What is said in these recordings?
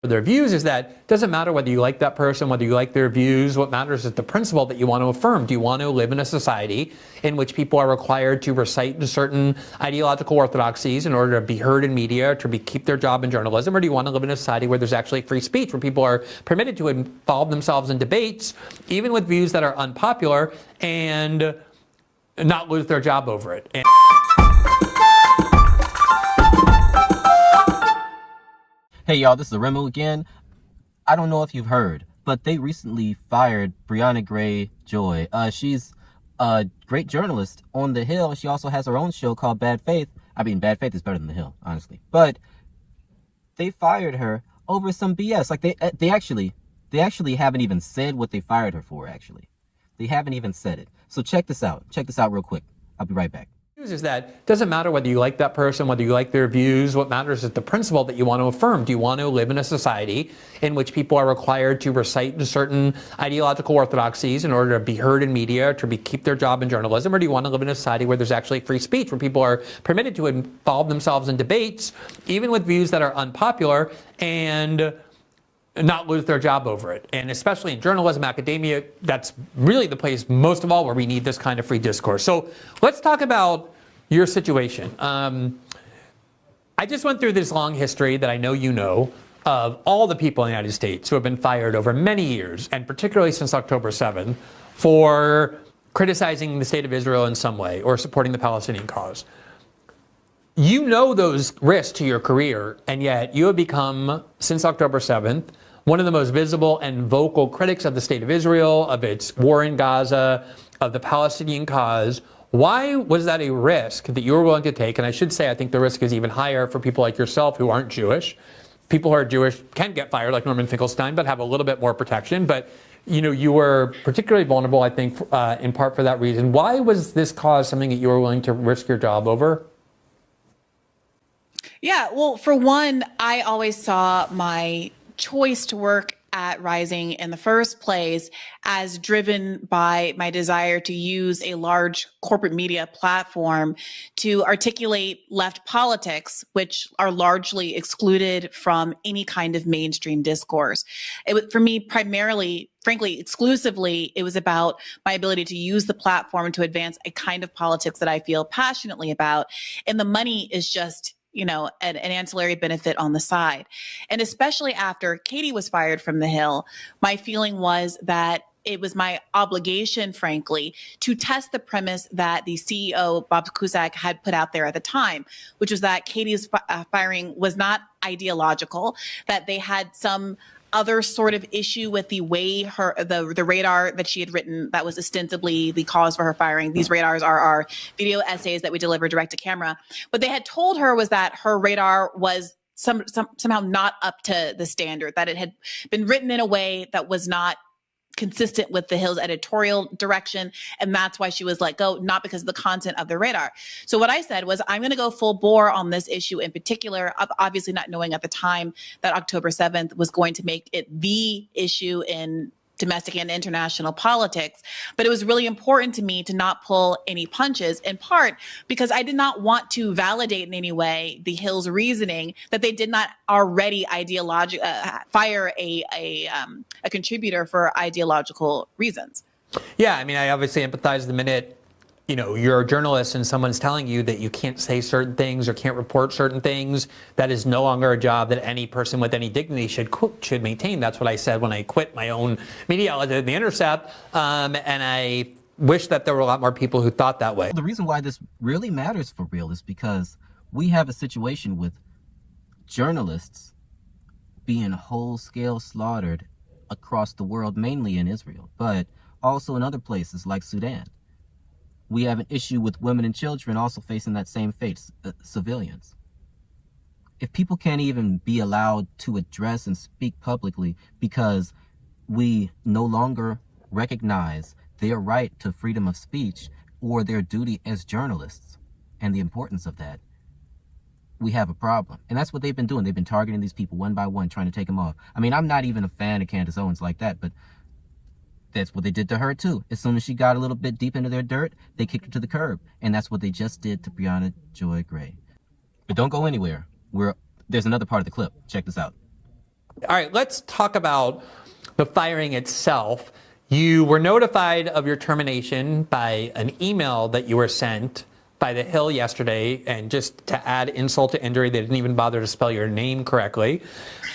their views is that it doesn't matter whether you like that person, whether you like their views. What matters is the principle that you want to affirm. Do you want to live in a society in which people are required to recite certain ideological orthodoxies in order to be heard in media, to keep their job in journalism? Or do you want to live in a society where there's actually free speech, where people are permitted to involve themselves in debates, even with views that are unpopular, and not lose their job over it? Hey y'all, this is Remu again. I don't know if you've heard, but they recently fired Briahna Gray Joy. She's a great journalist on The Hill. She also has her own show called Bad Faith. I mean, Bad Faith is better than The Hill, honestly. But they fired her over some BS. Like they actually haven't even said what they fired her for, actually. They haven't even said it. So check this out. Check this out real quick. I'll be right back. Is that it doesn't matter whether you like that person, whether you like their views. What matters is the principle that you want to affirm. Do you want to live in a society in which people are required to recite certain ideological orthodoxies in order to be heard in media, to keep their job in journalism? Or do you want to live in a society where there's actually free speech, where people are permitted to involve themselves in debates, even with views that are unpopular, and not lose their job over it? And especially in journalism, academia, that's really the place most of all where we need this kind of free discourse. So let's talk about your situation. I just went through this long history that I know you know of all the people in the United States who have been fired over many years, and particularly since October 7th, for criticizing the state of Israel in some way or supporting the Palestinian cause. You know those risks to your career, and yet you have become, since October 7th, one of the most visible and vocal critics of the state of Israel, of its war in Gaza, of the Palestinian cause. Why was that a risk that you were willing to take? And I should say, I think the risk is even higher for people like yourself who aren't Jewish. People who are Jewish can get fired, like Norman Finkelstein, but have a little bit more protection. But you know, you were particularly vulnerable, I think, in part for that reason. Why was this cause something that you were willing to risk your job over? Yeah, well, for one, I always saw my choice to work at Rising in the first place as driven by my desire to use a large corporate media platform to articulate left politics, which are largely excluded from any kind of mainstream discourse. It was, for me, primarily, frankly, exclusively, it was about my ability to use the platform to advance a kind of politics that I feel passionately about. And the money is just, you know, an ancillary benefit on the side. And especially after Katie was fired from The Hill, my feeling was that it was my obligation, frankly, to test the premise that the CEO, Bob Cusack, had put out there at the time, which was that Katie's firing was not ideological, that they had some other sort of issue with the way the radar that she had written that was ostensibly the cause for her firing. These radars are our video essays that we deliver direct to camera. What they had told her was that her radar was somehow not up to the standard, that it had been written in a way that was not consistent with the Hill's editorial direction. And that's why she was let go, not because of the content of the radar. So what I said was, I'm going to go full bore on this issue in particular, obviously not knowing at the time that October 7th was going to make it the issue in domestic and international politics. But it was really important to me to not pull any punches, in part because I did not want to validate in any way the Hill's reasoning that they did not already fire a contributor for ideological reasons. Yeah, I mean, I obviously empathize the minute, you know, you're a journalist and someone's telling you that you can't say certain things or can't report certain things. That is no longer a job that any person with any dignity should maintain. That's what I said when I quit my own media outlet at The Intercept, and I wish that there were a lot more people who thought that way. The reason why this really matters for real is because we have a situation with journalists being whole-scale slaughtered across the world, mainly in Israel, but also in other places like Sudan. We have an issue with women and children also facing that same fate, civilians. If people can't even be allowed to address and speak publicly because we no longer recognize their right to freedom of speech or their duty as journalists and the importance of that, we have a problem. And that's what they've been doing. They've been targeting these people one by one, trying to take them off. I mean, I'm not even a fan of Candace Owens like that, but that's what they did to her too. As soon as she got a little bit deep into their dirt, they kicked her to the curb. And that's what they just did to Briahna Joy Gray. But don't go anywhere. There's another part of the clip. Check this out. All right, let's talk about the firing itself. You were notified of your termination by an email that you were sent by the Hill yesterday, and just to add insult to injury, they didn't even bother to spell your name correctly.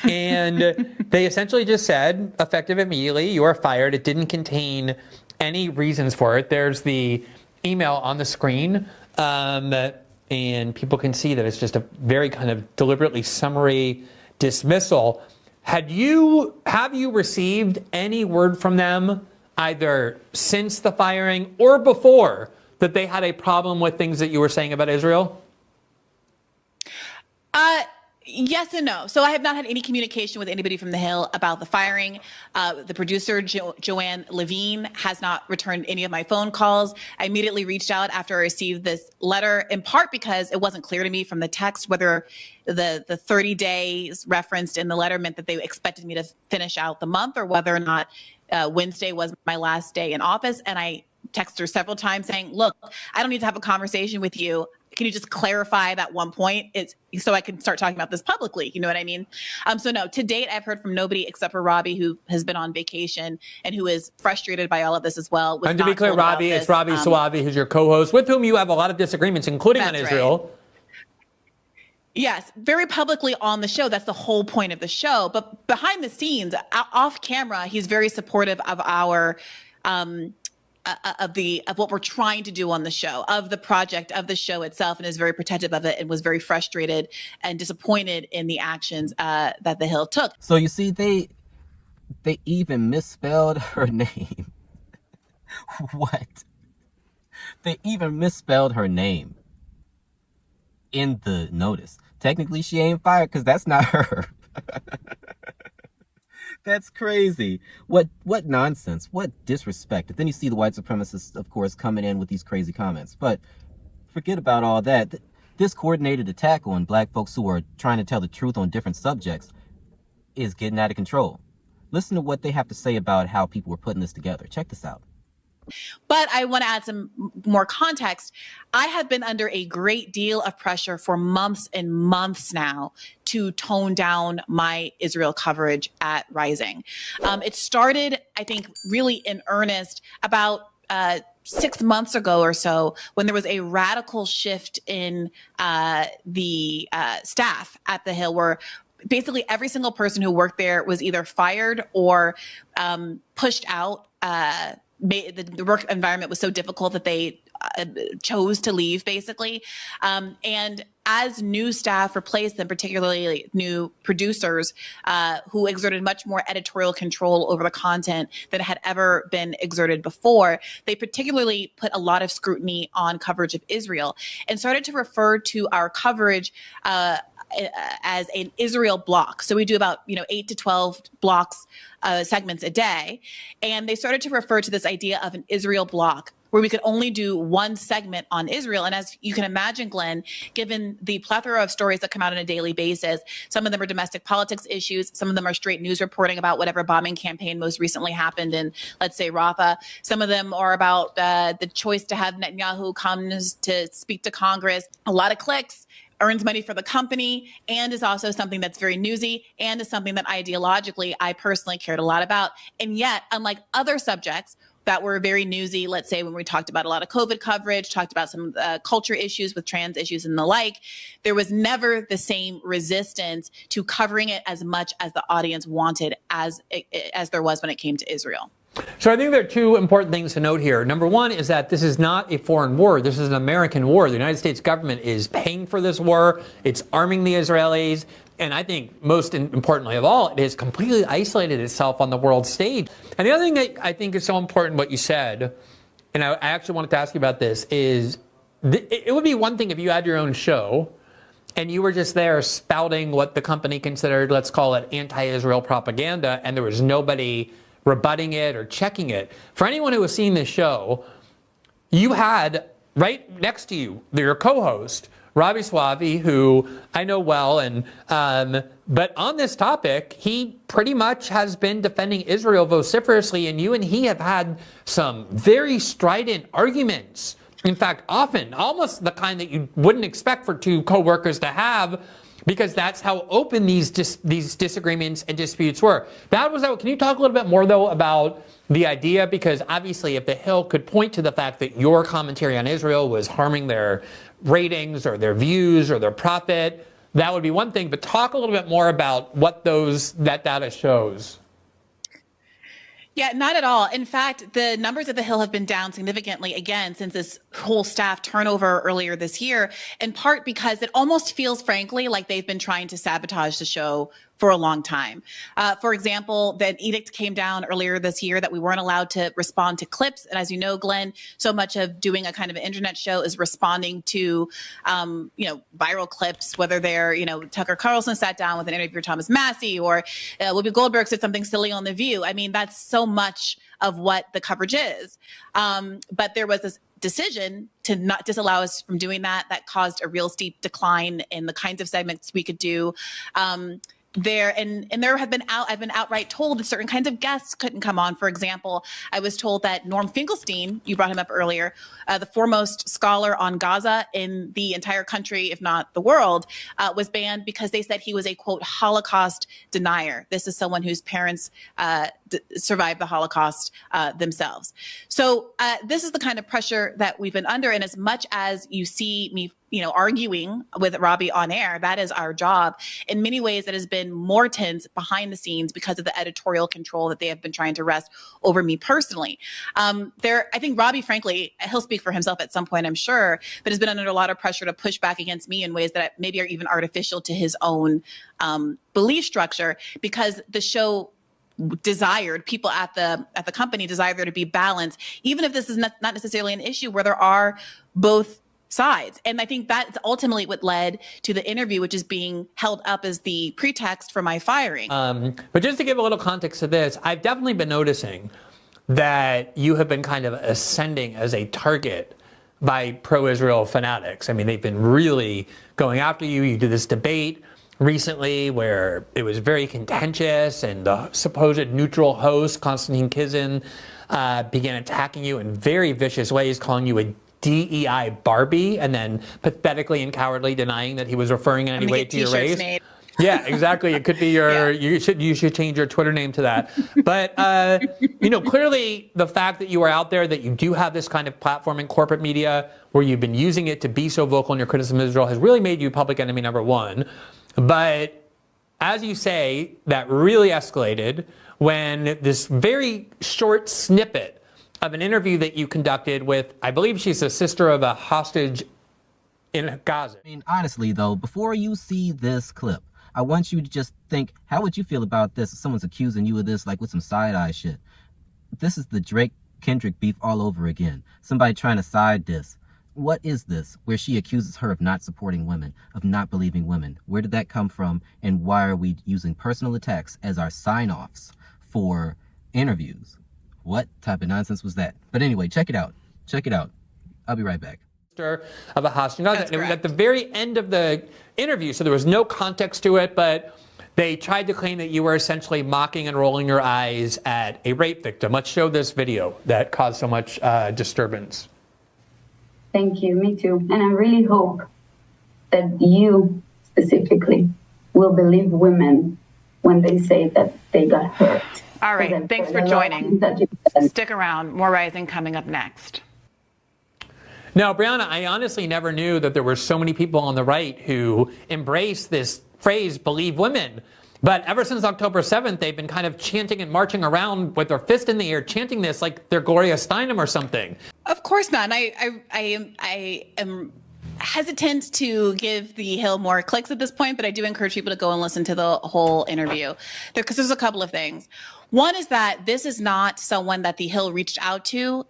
And they essentially just said, effective immediately, you are fired. It didn't contain any reasons for it. There's the email on the screen, and people can see that it's just a very kind of deliberately summary dismissal. Have you received any word from them, either since the firing or before, that they had a problem with things that you were saying about Israel? Yes and no. So I have not had any communication with anybody from the Hill about the firing. The producer, Joanne Levine, has not returned any of my phone calls. I immediately reached out after I received this letter, in part because it wasn't clear to me from the text whether the 30 days referenced in the letter meant that they expected me to finish out the month, or whether or not Wednesday was my last day in office. And I texted her several times saying, look, I don't need to have a conversation with you. Can you just clarify that one point? It's so I can start talking about this publicly. You know what I mean? So no, to date, I've heard from nobody except for Robbie, who has been on vacation and who is frustrated by all of this as well. And to be clear, Robbie, it's Robbie Soavi, who's your co-host, with whom you have a lot of disagreements, including on Israel. Right. Yes, very publicly on the show. That's the whole point of the show. But behind the scenes, off camera, he's very supportive of our of what we're trying to do on the show, of the project, of the show itself, and is very protective of it, and was very frustrated and disappointed in the actions that the Hill took. So you see, they even misspelled her name. What? They even misspelled her name in the notice. Technically, she ain't fired because that's not her. That's crazy. What nonsense. What disrespect. And then you see the white supremacists, of course, coming in with these crazy comments. But forget about all that. This coordinated attack on black folks who are trying to tell the truth on different subjects is getting out of control. Listen to what they have to say about how people were putting this together. Check this out. But I want to add some more context. I have been under a great deal of pressure for months and months now to tone down my Israel coverage at Rising. It started, I think, really in earnest about 6 months ago or so, when there was a radical shift in the staff at the Hill, where basically every single person who worked there was either fired or pushed out. The work environment was so difficult that they chose to leave, basically. And as new staff replaced them, particularly new producers who exerted much more editorial control over the content than had ever been exerted before, they particularly put a lot of scrutiny on coverage of Israel and started to refer to our coverage as an Israel block. So we do about 8 to 12 blocks, segments a day. And they started to refer to this idea of an Israel block, where we could only do one segment on Israel. And as you can imagine, Glenn, given the plethora of stories that come out on a daily basis, some of them are domestic politics issues, some of them are straight news reporting about whatever bombing campaign most recently happened in, let's say, Rafah. Some of them are about the choice to have Netanyahu come to speak to Congress. A lot of clicks, earns money for the company, and is also something that's very newsy, and is something that ideologically I personally cared a lot about. And yet, unlike other subjects that were very newsy, let's say when we talked about a lot of COVID coverage, talked about some culture issues with trans issues and the like, there was never the same resistance to covering it as much as the audience wanted as there was when it came to Israel. So I think there are two important things to note here. Number one is that this is not a foreign war. This is an American war. The United States government is paying for this war. It's arming the Israelis. And I think most importantly of all, it has completely isolated itself on the world stage. And the other thing that I think is so important, what you said, and I actually wanted to ask you about this, is it would be one thing if you had your own show and you were just there spouting what the company considered, let's call it anti-Israel propaganda, and there was nobody rebutting it or checking it. For anyone who has seen this show, you had right next to you your co-host, Robbie Soavi, who I know well, and but on this topic, he pretty much has been defending Israel vociferously, and you and he have had some very strident arguments. In fact, often, almost the kind that you wouldn't expect for two co-workers to have. because that's how open these disagreements and disputes were. Can you talk a little bit more, though, about the idea? Because obviously, if the Hill could point to the fact that your commentary on Israel was harming their ratings or their views or their profit, that would be one thing. But talk a little bit more about what that data shows. Yeah, not at all. In fact, the numbers at the Hill have been down significantly again since this whole staff turnover earlier this year, in part because it almost feels, frankly, like they've been trying to sabotage the show for a long time. For example, the edict came down earlier this year that we weren't allowed to respond to clips. And as you know, Glenn, so much of doing a kind of an internet show is responding to, viral clips, whether they're, Tucker Carlson sat down with an interviewer, Thomas Massey, or Whoopi Goldberg said something silly on The View. I mean, that's so much of what the coverage is. But there was this decision to not disallow us from doing that. That caused a real steep decline in the kinds of segments we could do. There have been I've been outright told that certain kinds of guests couldn't come on. For example, I was told that Norm Finkelstein, you brought him up earlier, the foremost scholar on Gaza in the entire country, if not the world, was banned because they said he was a, quote, Holocaust denier. This is someone whose parents survived the Holocaust themselves. So this is the kind of pressure that we've been under. And as much as you see me arguing with Robbie on air, that is our job. In many ways, it has been more tense behind the scenes because of the editorial control that they have been trying to wrest over me personally. I think Robbie, frankly, he'll speak for himself at some point, I'm sure, but has been under a lot of pressure to push back against me in ways that maybe are even artificial to his own belief structure, because the show people at the company desire there to be balance, even if this is not necessarily an issue where there are both sides. And I think that's ultimately what led to the interview, which is being held up as the pretext for my firing. But just to give a little context to this, I've definitely been noticing that you have been kind of ascending as a target by pro-Israel fanatics. I mean, they've been really going after you. You did this debate recently where it was very contentious, and the supposed neutral host, Konstantin Kizin, began attacking you in very vicious ways, calling you a DEI Barbie, and then pathetically and cowardly denying that he was referring in any way to your race. Made. Yeah, exactly. It could be your. Yeah. You should change your Twitter name to that. But clearly the fact that you are out there, that you do have this kind of platform in corporate media where you've been using it to be so vocal in your criticism of Israel, has really made you public enemy number one. But as you say, that really escalated when this very short snippet of an interview that you conducted with, I believe she's a sister of a hostage in Gaza. I mean, honestly, though, before you see this clip, I want you to just think, how would you feel about this if someone's accusing you of this, like with some side-eye shit? This is the Drake-Kendrick beef all over again. Somebody trying to side diss. What is this, where she accuses her of not supporting women, of not believing women? Where did that come from, and why are we using personal attacks as our sign-offs for interviews? What type of nonsense was that? But anyway, check it out. Check it out. I'll be right back. Of a hostage. And it was at the very end of the interview, so there was no context to it, but they tried to claim that you were essentially mocking and rolling your eyes at a rape victim. Let's show this video that caused so much disturbance. Thank you. Me too. And I really hope that you specifically will believe women when they say that they got hurt. All right. Thanks for joining. Stick around. More Rising coming up next. Now, Briahna, I honestly never knew that there were so many people on the right who embrace this phrase, believe women. But ever since October 7th, they've been kind of chanting and marching around with their fist in the air, chanting this like they're Gloria Steinem or something. Of course not. And I am hesitant to give the Hill more clicks at this point, but I do encourage people to go and listen to the whole interview, because there's a couple of things. One is that this is not someone that the Hill reached out to.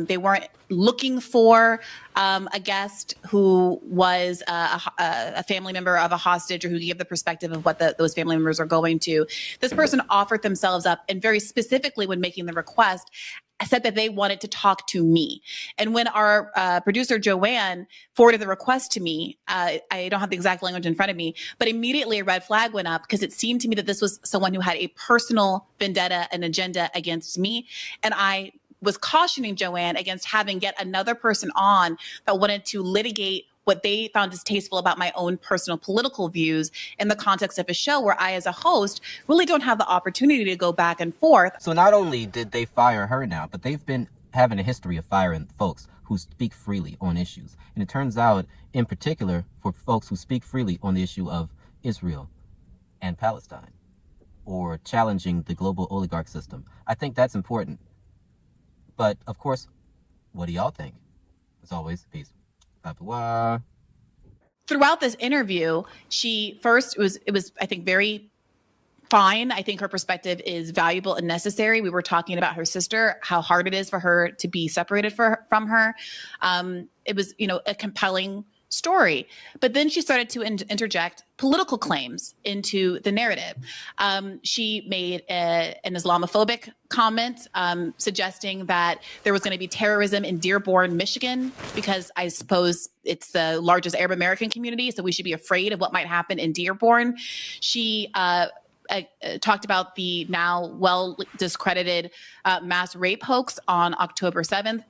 They weren't looking for a guest who was a family member of a hostage, or who could give the perspective of what those family members are going to. This person offered themselves up, and very specifically when making the request, said that they wanted to talk to me. And when our producer, Joanne, forwarded the request to me, I don't have the exact language in front of me, but immediately a red flag went up, because it seemed to me that this was someone who had a personal vendetta and agenda against me. And I was cautioning Joanne against having yet another person on that wanted to litigate what they found distasteful about my own personal political views in the context of a show where I, as a host, really don't have the opportunity to go back and forth. So not only did they fire her now, but they've been having a history of firing folks who speak freely on issues. And it turns out, in particular, for folks who speak freely on the issue of Israel and Palestine, or challenging the global oligarch system. I think that's important. But, of course, what do y'all think? As always, peace. Bye-bye. Throughout this interview, she first, it was I think, very fine. I think her perspective is valuable and necessary. We were talking about her sister, how hard it is for her to be separated from her. It was, a compelling story. But then she started to interject political claims into the narrative. She made an Islamophobic comment suggesting that there was going to be terrorism in Dearborn, Michigan, because I suppose it's the largest Arab American community, so we should be afraid of what might happen in Dearborn. She talked about the now well discredited mass rape hoax on October 7th.